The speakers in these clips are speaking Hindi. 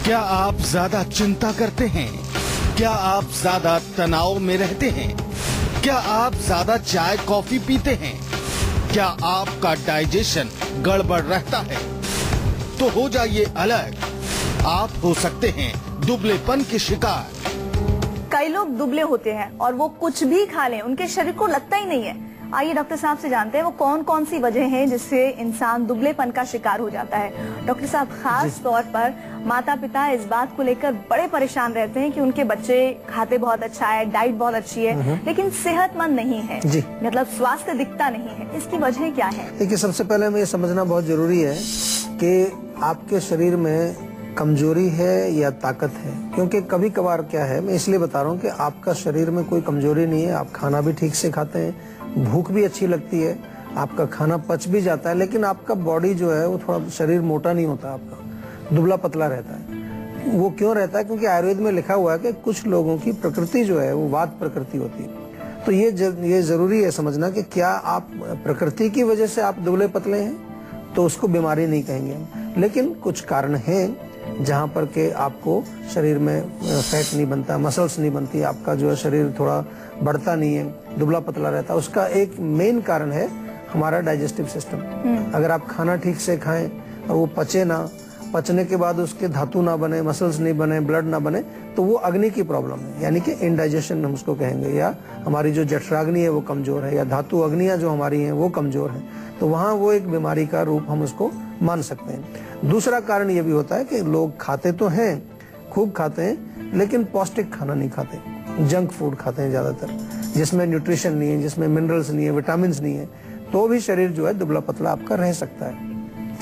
क्या आप ज्यादा चिंता करते हैं? क्या आप ज्यादा तनाव में रहते हैं? क्या आप ज्यादा चाय कॉफी पीते हैं? क्या आपका डाइजेशन गड़बड़ रहता है? तो हो जाइए अलर्ट, आप हो सकते हैं दुबलेपन के शिकार। कई लोग दुबले होते हैं और वो कुछ भी खा लें उनके शरीर को लगता ही नहीं है। आइए डॉक्टर साहब से जानते हैं वो कौन कौन सी वजह हैं जिससे इंसान दुबलेपन का शिकार हो जाता है। डॉक्टर साहब, खास तौर पर माता पिता इस बात को लेकर बड़े परेशान रहते हैं कि उनके बच्चे खाते बहुत अच्छा है, डाइट बहुत अच्छी है, लेकिन सेहतमंद नहीं है, मतलब स्वास्थ्य दिखता नहीं है। इसकी वजह क्या है? देखिए, सबसे पहले हमें ये समझना बहुत जरूरी है कि आपके शरीर में कमजोरी है या ताकत है। क्योंकि कभी कभार क्या है, मैं इसलिए बता रहा हूँ कि आपका शरीर में कोई कमजोरी नहीं है, आप खाना भी ठीक से खाते हैं, भूख भी अच्छी लगती है, आपका खाना पच भी जाता है, लेकिन आपका बॉडी जो है वो थोड़ा शरीर मोटा नहीं होता, आपका दुबला पतला रहता है। वो क्यों रहता है? क्योंकि आयुर्वेद में लिखा हुआ है कि कुछ लोगों की प्रकृति जो है वो वात प्रकृति होती है। तो ये जरूरी है समझना कि क्या आप प्रकृति की वजह से आप दुबले पतले हैं तो उसको बीमारी नहीं कहेंगे हम, लेकिन कुछ कारण हैं जहाँ पर के आपको शरीर में फैट नहीं बनता, मसल्स नहीं बनती, आपका जो है शरीर थोड़ा बढ़ता नहीं है, दुबला पतला रहता है। उसका एक मेन कारण है हमारा डाइजेस्टिव सिस्टम। अगर आप खाना ठीक से खाएं और वो पचे ना, पचने के बाद उसके धातु ना बने, मसल्स नहीं बने, ब्लड ना बने, तो वो अग्नि की प्रॉब्लम है, यानी कि इंडाइजेशन हम उसको कहेंगे, या हमारी जो जठराग्नि है वो कमजोर है, या धातु अग्नियां जो हमारी हैं वो कमजोर है। तो वहाँ वो एक बीमारी का रूप हम उसको मान सकते हैं। दूसरा कारण ये भी होता है कि लोग खाते तो हैं, खूब खाते हैं, लेकिन पौष्टिक खाना नहीं खाते, जंक फूड खाते हैं ज्यादातर, जिसमें न्यूट्रिशन नहीं है, जिसमें मिनरल्स नहीं है, विटामिन नहीं है, तो भी शरीर जो है दुबला पतला आपका रह सकता है।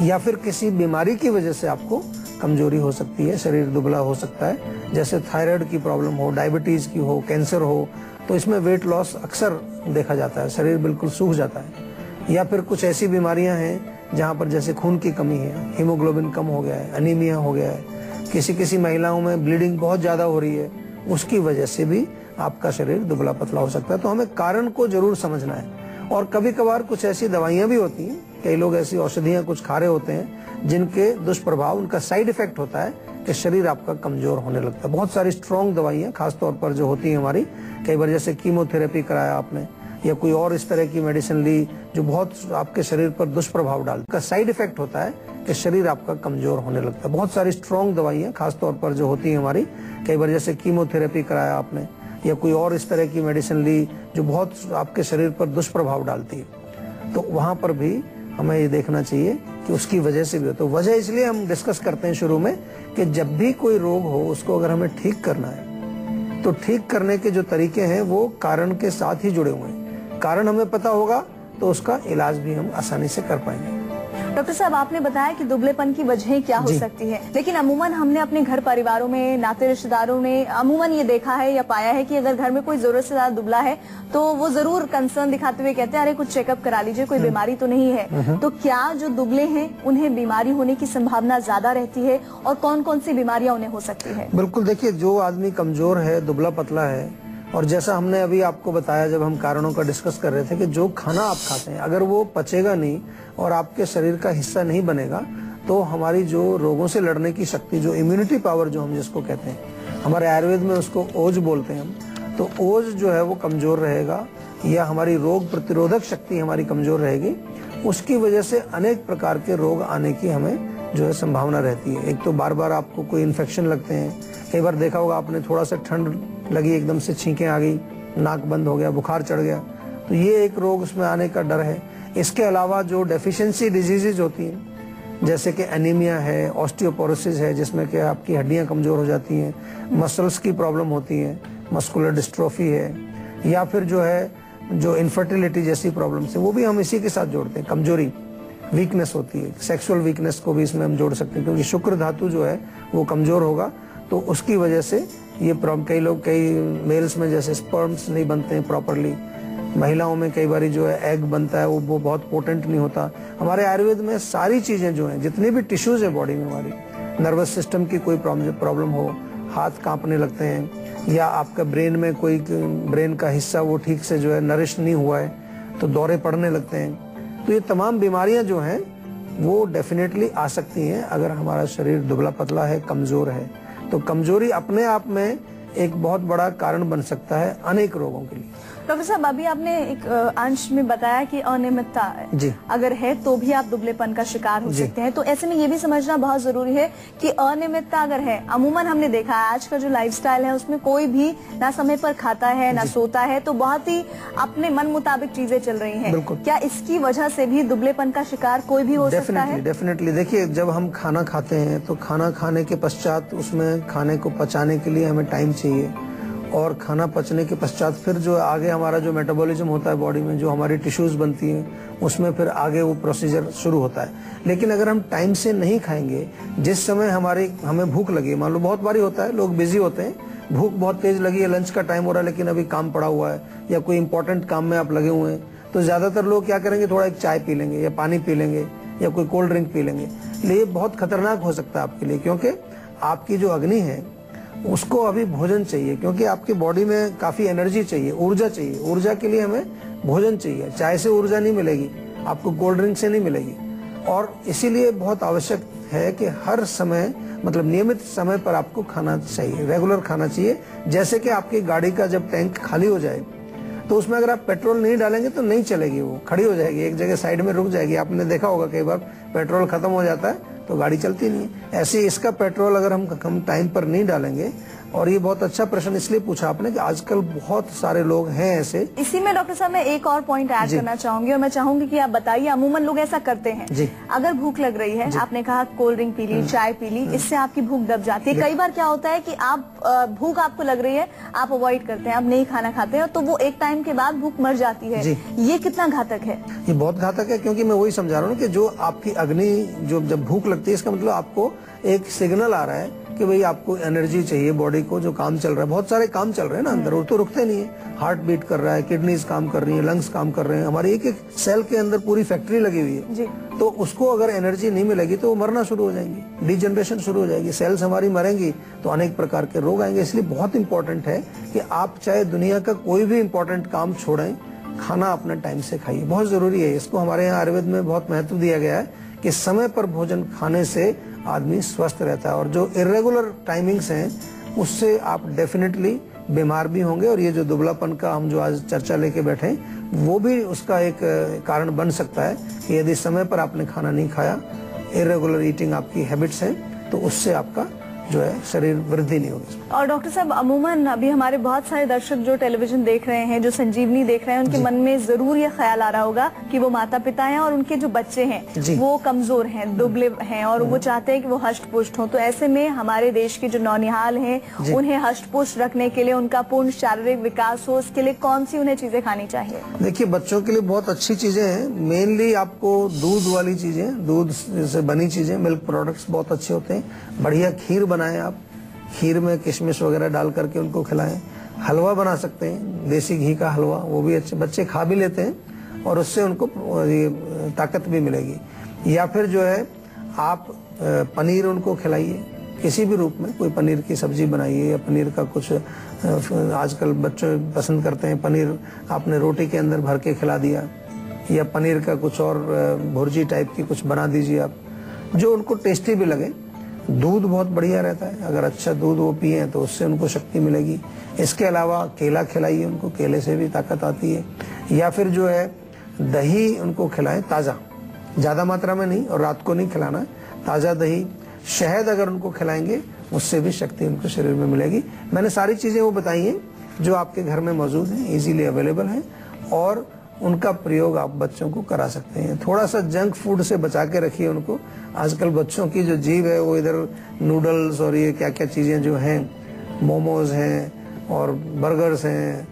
या फिर किसी बीमारी की वजह से आपको कमजोरी हो सकती है, शरीर दुबला हो सकता है, जैसे थायराइड की प्रॉब्लम हो, डायबिटीज की हो, कैंसर हो, तो इसमें वेट लॉस अक्सर देखा जाता है, शरीर बिल्कुल सूख जाता है। या फिर कुछ ऐसी बीमारियां हैं जहाँ पर जैसे खून की कमी है, हीमोग्लोबिन कम हो गया है, अनीमिया हो गया है, किसी महिलाओं में ब्लीडिंग बहुत ज्यादा हो रही है, उसकी वजह से भी आपका शरीर दुबला पतला हो सकता है। तो हमें कारण को जरूर समझना है। और कभी कभार कुछ ऐसी दवाइयां भी होती हैं, कई लोग ऐसी औषधियां कुछ खा रहे होते हैं जिनके दुष्प्रभाव, उनका साइड इफेक्ट होता है कि शरीर आपका कमजोर होने लगता है। बहुत सारी स्ट्रॉन्ग दवाइयां खासतौर पर जो होती है हमारी, कई बार जैसे कीमोथेरेपी कराया आपने या कोई और इस तरह की मेडिसिन ली जो बहुत आपके शरीर पर दुष्प्रभाव डालती है, का साइड इफेक्ट होता है कि शरीर आपका कमजोर होने लगता है। बहुत सारी स्ट्रॉन्ग दवाइयां खासतौर पर जो होती है हमारी, कई बार जैसे कीमोथेरेपी कराया आपने या कोई और इस तरह की मेडिसिन ली जो बहुत आपके शरीर पर दुष्प्रभाव डालती है, तो वहां पर भी हमें ये देखना चाहिए कि उसकी वजह से भी हो। तो वजह इसलिए हम डिस्कस करते हैं शुरू में कि जब भी कोई रोग हो उसको अगर हमें ठीक करना है तो ठीक करने के जो तरीके हैं वो कारण के साथ ही जुड़े हुए हैं। कारण हमें पता होगा तो उसका इलाज भी हम आसानी से कर पाएंगे। डॉक्टर साहब, आपने बताया कि दुबलेपन की वजहें क्या हो सकती है, लेकिन अमूमन हमने अपने घर परिवारों में, नाते रिश्तेदारों ने अमूमन ये देखा है या पाया है कि अगर घर में कोई जरूरत से ज्यादा दुबला है तो वो जरूर कंसर्न दिखाते हुए कहते हैं अरे कुछ चेकअप करा लीजिए, कोई बीमारी तो नहीं है। तो क्या जो दुबले हैं उन्हें बीमारी होने की संभावना ज्यादा रहती है और कौन कौन सी बीमारियां उन्हें हो सकती है? बिल्कुल, देखिए, जो आदमी कमजोर है, दुबला पतला है, और जैसा हमने अभी आपको बताया जब हम कारणों का डिस्कस कर रहे थे कि जो खाना आप खाते हैं अगर वो पचेगा नहीं और आपके शरीर का हिस्सा नहीं बनेगा तो हमारी जो रोगों से लड़ने की शक्ति, जो इम्यूनिटी पावर जो हम जिसको कहते हैं, हमारे आयुर्वेद में उसको ओज बोलते हैं हम, तो ओज जो है वो कमजोर रहेगा या हमारी रोग प्रतिरोधक शक्ति हमारी कमजोर रहेगी। उसकी वजह से अनेक प्रकार के रोग आने की हमें जो है संभावना रहती है। एक तो बार बार आपको कोई इन्फेक्शन लगते हैं, कई बार देखा होगा आपने, थोड़ा सा ठंड लगी, एकदम से छींकें आ गई, नाक बंद हो गया, बुखार चढ़ गया, तो ये एक रोग उसमें आने का डर है। इसके अलावा जो डेफिशिएंसी डिजीजेज होती हैं जैसे कि एनीमिया है, ऑस्टियोपोरोसिस है जिसमें कि आपकी हड्डियां कमजोर हो जाती हैं, मसल्स की प्रॉब्लम होती है, मस्कुलर डिस्ट्रोफी है, या फिर जो है जो इनफर्टिलिटी जैसी प्रॉब्लम्स है वो भी हम इसी के साथ जोड़ते हैं। कमजोरी, वीकनेस होती है, सेक्सुअल वीकनेस को भी इसमें हम जोड़ सकते हैं, क्योंकि शुक्र धातु जो है वो कमजोर होगा तो उसकी वजह से ये प्रॉब्लम, कई मेल्स में जैसे स्पर्म्स नहीं बनते हैं प्रॉपरली, महिलाओं में कई बार जो है एग बनता है वो बहुत पोटेंट नहीं होता। हमारे आयुर्वेद में सारी चीजें जो हैं, जितनी भी टिश्यूज है बॉडी में हमारी, नर्वस सिस्टम की कोई प्रॉब्लम हो, हाथ कांपने लगते हैं, या आपका ब्रेन में कोई ब्रेन का हिस्सा वो ठीक से जो है नरिश नहीं हुआ है तो दौरे पड़ने लगते हैं, तो ये तमाम बीमारियां जो हैं वो डेफिनेटली आ सकती हैं अगर हमारा शरीर दुबला पतला है, कमजोर है। तो कमजोरी अपने आप में एक बहुत बड़ा कारण बन सकता है अनेक रोगों के लिए। डॉक्टर साहब, अभी आपने एक अंश में बताया कि अनियमितता अगर है तो भी आप दुबलेपन का शिकार हो सकते हैं। तो ऐसे में ये भी समझना बहुत जरूरी है कि अनियमितता अगर है, अमूमन हमने देखा है आज का जो लाइफस्टाइल है उसमें कोई भी ना समय पर खाता है ना सोता है, तो बहुत ही अपने मन मुताबिक चीजें चल रही हैं। क्या इसकी वजह से भी दुबलेपन का शिकार कोई भी हो सकता है? डेफिनेटली। देखिए, जब हम खाना खाते हैं तो खाना खाने के पश्चात उसमें खाने को पचाने के लिए हमें टाइम चाहिए, और खाना पचने के पश्चात फिर जो आगे हमारा जो मेटाबॉलिज्म होता है बॉडी में, जो हमारी टिश्यूज बनती हैं, उसमें फिर आगे वो प्रोसीजर शुरू होता है। लेकिन अगर हम टाइम से नहीं खाएंगे, जिस समय हमें भूख लगी, मान लो बहुत बारी होता है, लोग बिजी होते हैं, भूख बहुत तेज लगी है, लंच का टाइम हो रहा है लेकिन अभी काम पड़ा हुआ है या कोई इंपॉर्टेंट काम में आप लगे हुए हैं, तो ज्यादातर लोग क्या करेंगे, थोड़ा एक चाय पी लेंगे या पानी पी लेंगे या कोई कोल्ड ड्रिंक पी लेंगे। ये बहुत खतरनाक हो सकता है आपके लिए, क्योंकि आपकी जो अग्नि है उसको अभी भोजन चाहिए, क्योंकि आपकी बॉडी में काफी एनर्जी चाहिए, ऊर्जा चाहिए। ऊर्जा के लिए हमें भोजन चाहिए। चाय से ऊर्जा नहीं मिलेगी आपको, कोल्ड ड्रिंक से नहीं मिलेगी। और इसीलिए बहुत आवश्यक है कि हर समय, मतलब नियमित समय पर आपको खाना चाहिए, रेगुलर खाना चाहिए। जैसे कि आपकी गाड़ी का जब टैंक खाली हो जाए तो उसमें अगर आप पेट्रोल नहीं डालेंगे तो नहीं चलेगी, वो खड़ी हो जाएगी, एक जगह साइड में रुक जाएगी। आपने देखा होगा कई बार पेट्रोल खत्म हो जाता है तो गाड़ी चलती नहीं है। ऐसे इसका पेट्रोल अगर हम टाइम पर नहीं डालेंगे, और ये बहुत अच्छा प्रश्न इसलिए पूछा आपने कि आजकल बहुत सारे लोग हैं ऐसे। इसी में डॉक्टर साहब मैं एक और पॉइंट ऐड करना चाहूंगी, और मैं चाहूंगी कि आप बताइए, अमूमन लोग ऐसा करते हैं, अगर भूख लग रही है, आपने कहा कोल्ड ड्रिंक पी ली, चाय पी ली, इससे आपकी भूख दब जाती है। कई बार क्या होता है कि आप भूख आपको लग रही है, आप अवॉइड करते हैं, आप नहीं खाना खाते हैं, तो वो एक टाइम के बाद भूख मर जाती है। ये कितना घातक है? ये बहुत घातक है, क्योंकि मैं वही समझा रहा हूँ कि जो आपकी अग्नि, जो जब भूख लगती है, इसका मतलब आपको एक सिग्नल आ रहा है कि भाई आपको एनर्जी चाहिए बॉडी को, जो काम चल रहा है, बहुत सारे काम चल रहे हैं ना अंदर, वो तो रुकते नहीं है। हार्ट बीट कर रहा है, किडनीज काम कर रही है, लंग्स काम कर रहे हैं, हमारे एक एक सेल के अंदर पूरी फैक्ट्री लगी हुई है। तो उसको अगर एनर्जी नहीं मिलेगी तो वो मरना शुरू हो जाएंगी, डिजनरेशन शुरू हो जाएगी, सेल्स हमारी मरेंगी, तो अनेक प्रकार के रोग आएंगे। इसलिए बहुत इंपॉर्टेंट है कि आप चाहे दुनिया का कोई भी इंपॉर्टेंट काम छोड़ें, खाना अपना टाइम से खाइए, बहुत जरूरी है। इसको हमारे यहाँ आयुर्वेद में बहुत महत्व दिया गया है कि समय पर भोजन खाने से आदमी स्वस्थ रहता है, और जो इरेगुलर टाइमिंग्स हैं उससे आप डेफिनेटली बीमार भी होंगे। और ये जो दुबलापन का हम जो आज चर्चा लेके बैठे हैं, वो भी उसका एक कारण बन सकता है कि यदि समय पर आपने खाना नहीं खाया, इरेगुलर ईटिंग आपकी हैबिट्स हैं, तो उससे आपका जो है शरीर वृद्धि नहीं होगी। और डॉक्टर साहब, अमूमन अभी हमारे बहुत सारे दर्शक जो टेलीविजन देख रहे हैं, जो संजीवनी देख रहे हैं, उनके मन में जरूर ये ख्याल आ रहा होगा कि वो माता पिता हैं और उनके जो बच्चे हैं वो कमजोर हैं, दुबले हैं, और वो चाहते हैं कि वो हष्ट पुष्ट हो। तो ऐसे में हमारे देश के जो नौनिहाल हैं, उन्हें हष्ट पुष्ट रखने के लिए, उनका पूर्ण शारीरिक विकास हो, उसके लिए कौन सी उन्हें चीजें खानी चाहिए? देखिए, बच्चों के लिए बहुत अच्छी चीजें हैं। मेनली आपको दूध वाली चीजें, दूध से बनी चीजें, मिल्क प्रोडक्ट्स बहुत अच्छे होते हैं। बढ़िया खीर बनाएं आप, खीर में किशमिश वगैरह डाल करके उनको खिलाएं। हलवा बना सकते हैं, देसी घी का हलवा, वो भी अच्छे, बच्चे खा भी लेते हैं और उससे उनको ताकत भी मिलेगी। या फिर जो है आप पनीर उनको खिलाइए, किसी भी रूप में, कोई पनीर की सब्जी बनाइए, या पनीर का कुछ, आजकल बच्चे पसंद करते हैं पनीर, आपने रोटी के अंदर भर के खिला दिया, या पनीर का कुछ और भुर्जी टाइप की कुछ बना दीजिए आप, जो उनको टेस्टी भी लगे। दूध बहुत बढ़िया रहता है, अगर अच्छा दूध वो पिए तो उससे उनको शक्ति मिलेगी। इसके अलावा केला खिलाइए उनको, केले से भी ताकत आती है। या फिर जो है दही उनको खिलाएं, ताज़ा, ज़्यादा मात्रा में नहीं, और रात को नहीं खिलाना है, ताज़ा दही। शहद अगर उनको खिलाएंगे उससे भी शक्ति उनको शरीर में मिलेगी। मैंने सारी चीज़ें वो बताई हैं जो आपके घर में मौजूद हैं, इजीली अवेलेबल हैं, और उनका प्रयोग आप बच्चों को करा सकते हैं। थोड़ा सा जंक फूड से बचा के रखिए उनको। आजकल बच्चों की जो जीभ है वो इधर नूडल्स और ये क्या क्या चीज़ें जो हैं, मोमोज हैं और बर्गर्स हैं,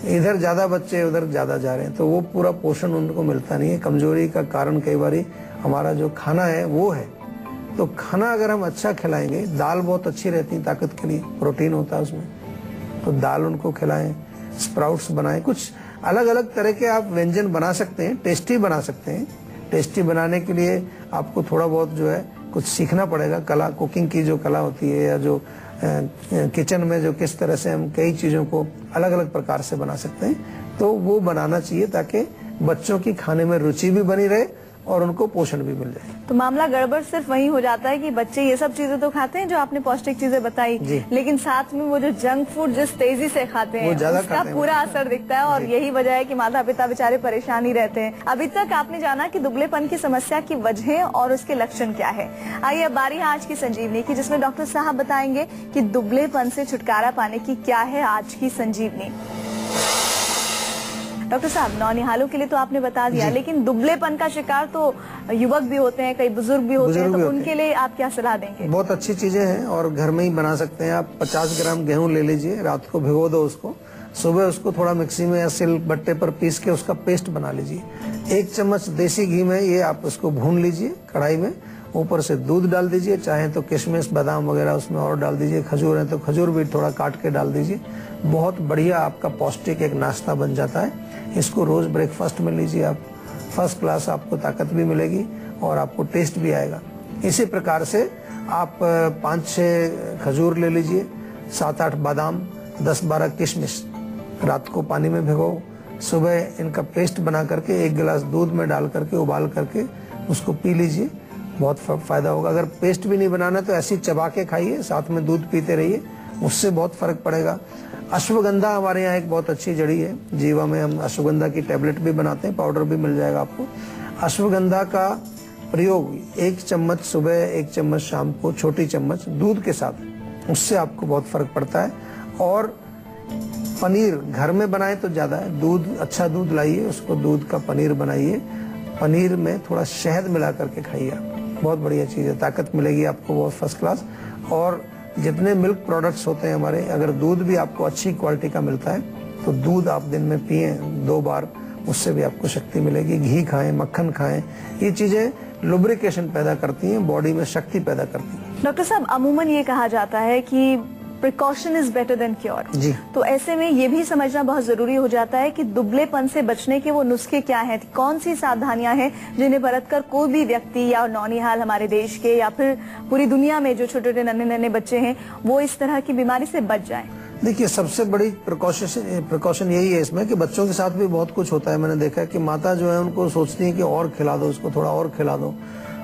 इधर ज़्यादा बच्चे उधर ज़्यादा जा रहे हैं, तो वो पूरा पोषण उनको मिलता नहीं है। कमजोरी का कारण कई बार हमारा जो खाना है वो है। तो खाना अगर हम अच्छा खिलाएंगे, दाल बहुत अच्छी रहती है ताकत के लिए, प्रोटीन होता है उसमें, तो दाल उनको खिलाएं, स्प्राउट्स बनाएं, कुछ अलग अलग तरह के आप व्यंजन बना सकते हैं, टेस्टी बना सकते हैं। टेस्टी बनाने के लिए आपको थोड़ा बहुत जो है कुछ सीखना पड़ेगा, कला, कुकिंग की जो कला होती है, या जो किचन में जो किस तरह से हम कई चीज़ों को अलग अलग प्रकार से बना सकते हैं, तो वो बनाना चाहिए ताकि बच्चों की खाने में रुचि भी बनी रहे और उनको पोषण भी मिल जाए। तो मामला गड़बड़ सिर्फ वही हो जाता है कि बच्चे ये सब चीजें तो खाते हैं जो आपने पौष्टिक चीजें बताई, लेकिन साथ में वो जो जंक फूड जिस तेजी से खाते हैं उसका पूरा असर दिखता है और यही वजह है कि माता पिता बेचारे परेशान ही रहते हैं। अभी तक आपने जाना कि दुबलेपन की समस्या की वजह और उसके लक्षण क्या है। आइए अब बारी है आज की संजीवनी की, जिसमें डॉक्टर साहब बताएंगे कि दुबलेपन से छुटकारा पाने की क्या है आज की संजीवनी। डॉक्टर साहब, नौनिहालों के लिए तो आपने बता दिया, लेकिन दुबलेपन का शिकार तो युवक भी होते हैं, कई बुजुर्ग भी होते हैं, तो उनके लिए आप क्या सलाह देंगे? बहुत अच्छी चीजें हैं और घर में ही बना सकते हैं आप। 50 ग्राम गेहूं ले लीजिए, रात को भिगो दो उसको, सुबह उसको थोड़ा मिक्सी में या सिल बट्टे पर पीस के उसका पेस्ट बना लीजिए। 1 चम्मच देसी घी में ये आप उसको भून लीजिए कढ़ाई में, ऊपर से दूध डाल दीजिए, चाहे तो किशमिश बादाम वगैरह उसमें और डाल दीजिए, खजूर है तो खजूर भी थोड़ा काट के डाल दीजिए। बहुत बढ़िया आपका पौष्टिक एक नाश्ता बन जाता है। इसको रोज ब्रेकफास्ट में लीजिए आप, फर्स्ट क्लास आपको ताकत भी मिलेगी और आपको टेस्ट भी आएगा। इसी प्रकार से आप 5-6 खजूर ले लीजिए, 7-8 बादाम, 10-12 किशमिश रात को पानी में भिगो, सुबह इनका पेस्ट बना करके 1 गिलास दूध में डाल करके उबाल करके उसको पी लीजिए, बहुत फायदा होगा। अगर पेस्ट भी नहीं बनाना तो ऐसे चबा के खाइए, साथ में दूध पीते रहिए, उससे बहुत फर्क पड़ेगा। अश्वगंधा हमारे यहाँ एक बहुत अच्छी जड़ी है, जीवा में हम अश्वगंधा की टैबलेट भी बनाते हैं, पाउडर भी मिल जाएगा आपको। अश्वगंधा का प्रयोग 1 चम्मच सुबह 1 चम्मच शाम को, छोटी चम्मच दूध के साथ, उससे आपको बहुत फर्क पड़ता है। और पनीर घर में बनाए तो ज्यादा है, दूध अच्छा दूध लाइए, उसको दूध का पनीर बनाइए, पनीर में थोड़ा शहद मिला करके खाइए, बहुत बढ़िया चीज है, ताकत मिलेगी आपको बहुत फर्स्ट क्लास। और जितने मिल्क प्रोडक्ट्स होते हैं हमारे, अगर दूध भी आपको अच्छी क्वालिटी का मिलता है तो दूध आप दिन में पिए 2 बार, उससे भी आपको शक्ति मिलेगी। घी खाएं, मक्खन खाएं, ये चीजें लुब्रिकेशन पैदा करती हैं, बॉडी में शक्ति पैदा करती हैं। डॉक्टर साहब, अमूमन ये कहा जाता है कि precaution is better than cure, तो ऐसे में ये भी समझना बहुत जरूरी हो जाता है कि दुबलेपन से बचने के वो नुस्खे क्या हैं, कौन सी सावधानियां हैं जिन्हें बरतकर कोई भी व्यक्ति या नौनिहाल हमारे देश के या फिर पूरी दुनिया में जो छोटे छोटे नन्हे नन्हे बच्चे हैं वो इस तरह की बीमारी से बच जाएं। देखिए, सबसे बड़ी प्रिकॉशन यही है इसमें कि बच्चों के साथ भी बहुत कुछ होता है। मैंने देखा है कि माता जो है उनको सोचती है कि और खिला दो, उसको थोड़ा और खिला दो,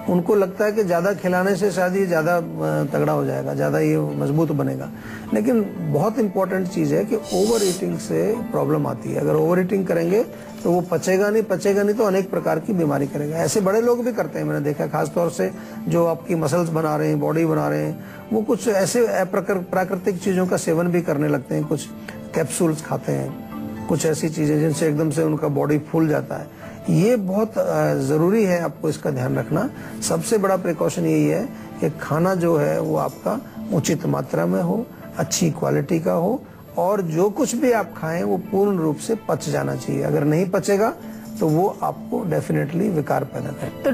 उनको लगता है कि ज्यादा खिलाने से शायद ये ज्यादा तगड़ा हो जाएगा, ज्यादा ये मजबूत बनेगा। लेकिन बहुत इंपॉर्टेंट चीज है कि ओवर ईटिंग से प्रॉब्लम आती है। अगर ओवर ईटिंग करेंगे तो वो पचेगा नहीं तो अनेक प्रकार की बीमारी करेगा। ऐसे बड़े लोग भी करते हैं, मैंने देखा, खासतौर से जो आपकी मसल्स बना रहे हैं, बॉडी बना रहे हैं, वो कुछ ऐसे प्राकृतिक चीजों का सेवन भी करने लगते हैं, कुछ कैप्सूल्स खाते हैं, कुछ ऐसी चीजें जिनसे एकदम से उनका बॉडी फूल जाता है। ये बहुत जरूरी है, आपको इसका ध्यान रखना। सबसे बड़ा प्रिकॉशन यही है कि खाना जो है वो आपका उचित मात्रा में हो, अच्छी क्वालिटी का हो, और जो कुछ भी आप खाएं वो पूर्ण रूप से पच जाना चाहिए। अगर नहीं पचेगा तो वो आपको डेफिनेटली विकार पैदा करे।